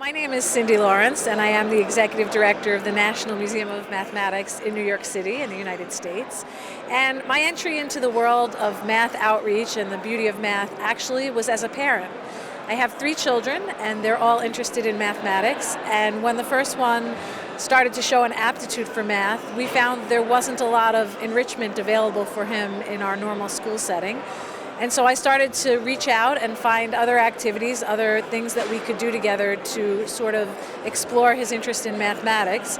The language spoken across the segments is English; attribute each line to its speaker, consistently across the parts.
Speaker 1: My name is Cindy Lawrence, and I am the Executive Director of the National Museum of Mathematics in New York City in the United States. And my entry into the world of math outreach and the beauty of math actually was as a parent. I have 3 children, and they're all interested in mathematics. And when the first one started to show an aptitude for math, we found there wasn't a lot of enrichment available for him in our normal school setting. And so I started to reach out and find other activities, other things that we could do together to sort of explore his interest in mathematics.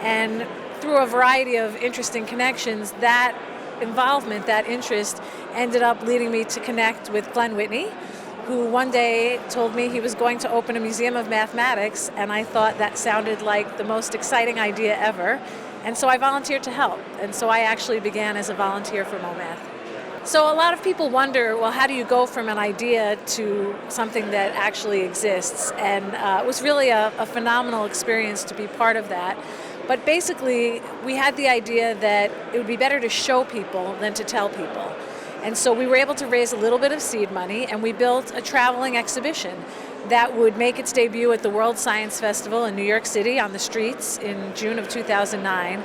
Speaker 1: And through a variety of interesting connections, that involvement, that interest, ended up leading me to connect with Glenn Whitney, who one day told me he was going to open a museum of mathematics, and I thought that sounded like the most exciting idea ever. And so I volunteered to help. And so I actually began as a volunteer for MoMath. So a lot of people wonder, well, how do you go from an idea to something that actually exists? And it was really a phenomenal experience to be part of that. But basically, we had the idea that it would be better to show people than to tell people. And so we were able to raise a little bit of seed money, and we built a traveling exhibition that would make its debut at the World Science Festival in New York City on the streets in June of 2009.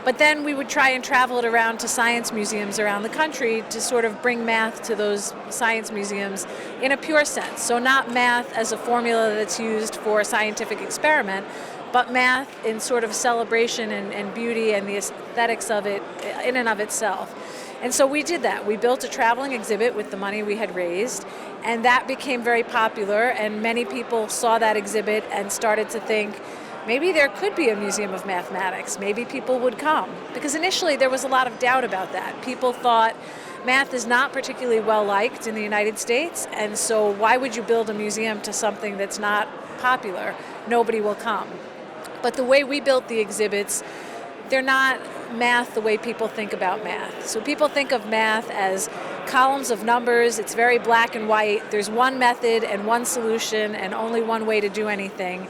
Speaker 1: But then we would try and travel it around to science museums around the country to sort of bring math to those science museums in a pure sense. So not math as a formula that's used for a scientific experiment, but math in sort of celebration and beauty and the aesthetics of it in and of itself. And so we did that. We built a traveling exhibit with the money we had raised, and that became very popular, and many people saw that exhibit and started to think, maybe there could be a museum of mathematics. Maybe people would come. Because initially there was a lot of doubt about that. People thought math is not particularly well liked in the United States, and so why would you build a museum to something that's not popular? Nobody will come. But the way we built the exhibits, they're not math the way people think about math. So people think of math as columns of numbers. It's very black and white. There's one method and one solution and only one way to do anything.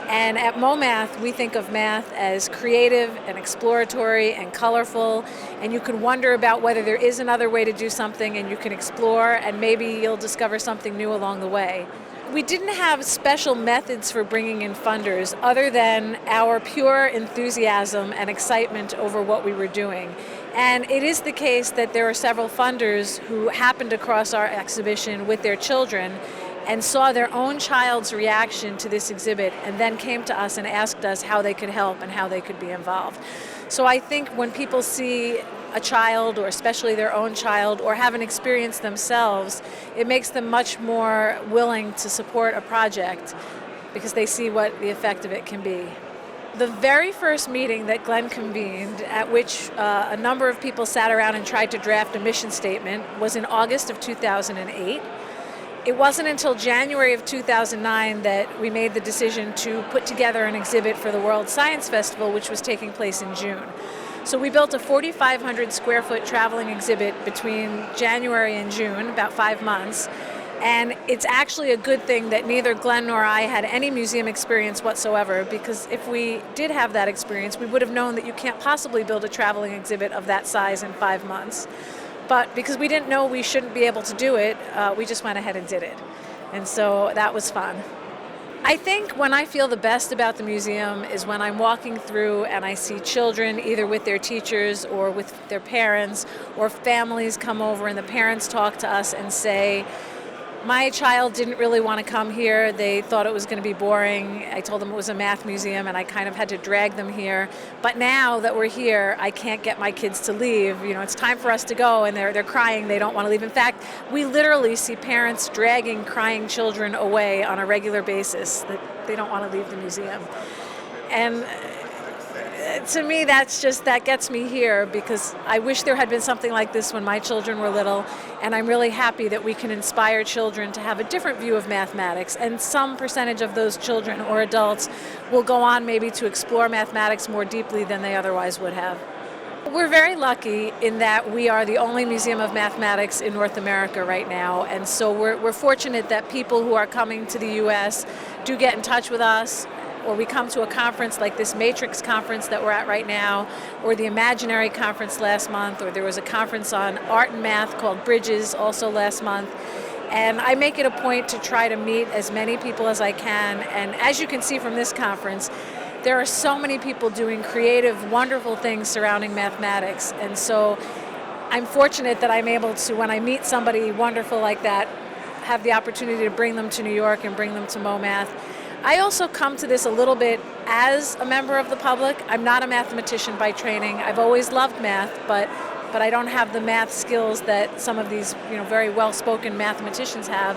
Speaker 1: And at MoMath, we think of math as creative and exploratory and colorful, and you can wonder about whether there is another way to do something, and you can explore, and maybe you'll discover something new along the way. We didn't have special methods for bringing in funders other than our pure enthusiasm and excitement over what we were doing. And it is the case that there are several funders who happened across our exhibition with their children and saw their own child's reaction to this exhibit and then came to us and asked us how they could help and how they could be involved. So I think when people see a child, or especially their own child, or have an experience themselves, it makes them much more willing to support a project because they see what the effect of it can be. The very first meeting that Glenn convened, at which a number of people sat around and tried to draft a mission statement, was in August of 2008. It wasn't until January of 2009 that we made the decision to put together an exhibit for the World Science Festival, which was taking place in June. So we built a 4,500 square foot traveling exhibit between January and June, about 5 months. And it's actually a good thing that neither Glenn nor I had any museum experience whatsoever, because if we did have that experience, we would have known that you can't possibly build a traveling exhibit of that size in 5 months. But because we didn't know we shouldn't be able to do it, we just went ahead and did it. And so that was fun. I think when I feel the best about the museum is when I'm walking through and I see children either with their teachers or with their parents, or families come over and the parents talk to us and say, my child didn't really want to come here. They thought it was going to be boring. I told them it was a math museum and I kind of had to drag them here. But now that we're here, I can't get my kids to leave. You know, it's time for us to go, and they're crying. They don't want to leave. In fact, we literally see parents dragging crying children away on a regular basis, that they don't want to leave the museum. And to me, that gets me here, because I wish there had been something like this when my children were little, and I'm really happy that we can inspire children to have a different view of mathematics, and some percentage of those children or adults will go on maybe to explore mathematics more deeply than they otherwise would have. We're very lucky in that we are the only museum of mathematics in North America right now, and so we're fortunate that people who are coming to the U.S. do get in touch with us, or we come to a conference like this Matrix conference that we're at right now, or the Imaginary conference last month, or there was a conference on art and math called Bridges also last month. And I make it a point to try to meet as many people as I can. And as you can see from this conference, there are so many people doing creative, wonderful things surrounding mathematics. And so I'm fortunate that I'm able to, when I meet somebody wonderful like that, have the opportunity to bring them to New York and bring them to MoMath. I also come to this a little bit as a member of the public. I'm not a mathematician by training. I've always loved math, but I don't have the math skills that some of these very well-spoken mathematicians have.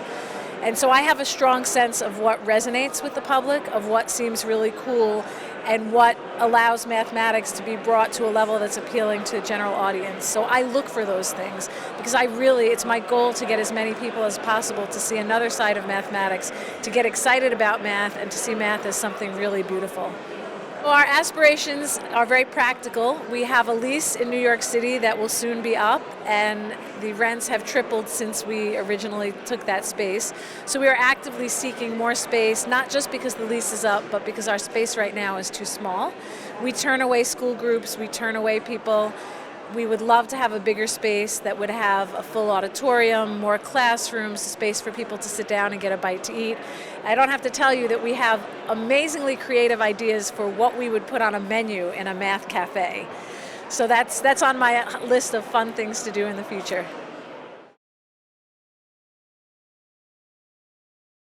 Speaker 1: And so I have a strong sense of what resonates with the public, of what seems really cool, and what allows mathematics to be brought to a level that's appealing to the general audience. So I look for those things because it's my goal to get as many people as possible to see another side of mathematics, to get excited about math, and to see math as something really beautiful. Well, our aspirations are very practical. We have a lease in New York City that will soon be up, and the rents have tripled since we originally took that space. So we are actively seeking more space, not just because the lease is up, but because our space right now is too small. We turn away school groups, we turn away people. We would love to have a bigger space that would have a full auditorium, more classrooms, space for people to sit down and get a bite to eat. I don't have to tell you that we have amazingly creative ideas for what we would put on a menu in a math cafe. So that's on my list of fun things to do in the future.